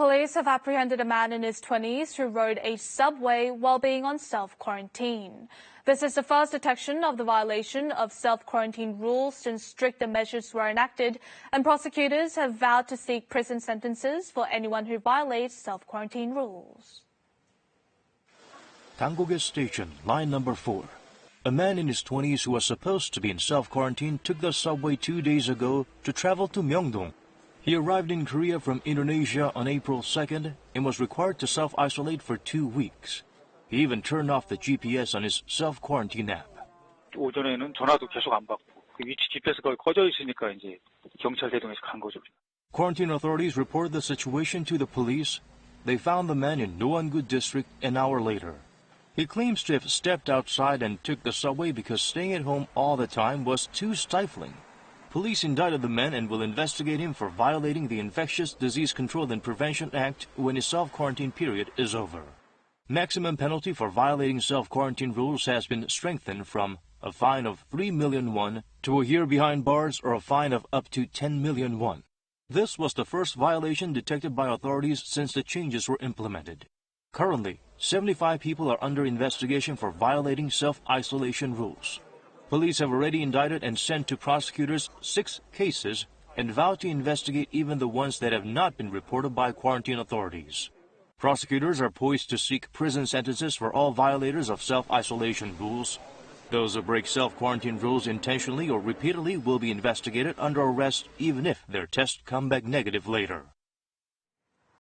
Police have apprehended a man in his 20s who rode a subway while being on self-quarantine. This is the first detection of the violation of self-quarantine rules since stricter measures were enacted, and prosecutors have vowed to seek prison sentences for anyone who violates self-quarantine rules. Danggogae Station, line number 4. A man in his 20s who was supposed to be in self-quarantine took the subway 2 days ago to travel to Myeongdong. He arrived in Korea from Indonesia on April 2nd and was required to self-isolate for 2 weeks. He even turned off the GPS on his self-quarantine app. 오전에는 전화도 계속 안 받고 그 위치 GPS가 꺼져 있으니까 이제 경찰 대동해서 간 거죠. Quarantine authorities reported the situation to the police. They found the man in Nawon-gu District an hour later. He claims to have stepped outside and took the subway because staying at home all the time was too stifling. Police indicted the man and will investigate him for violating the Infectious Disease Control and Prevention Act when his self-quarantine period is over. Maximum penalty for violating self-quarantine rules has been strengthened from a fine of 3 million won to a year behind bars or a fine of up to 10 million won. This was the first violation detected by authorities since the changes were implemented. Currently, 75 people are under investigation for violating self-isolation rules. Police have already indicted and sent to prosecutors 6 cases and vowed to investigate even the ones that have not been reported by quarantine authorities. Prosecutors are poised to seek prison sentences for all violators of self-isolation rules. Those who break self-quarantine rules intentionally or repeatedly will be investigated under arrest even if their tests come back negative later.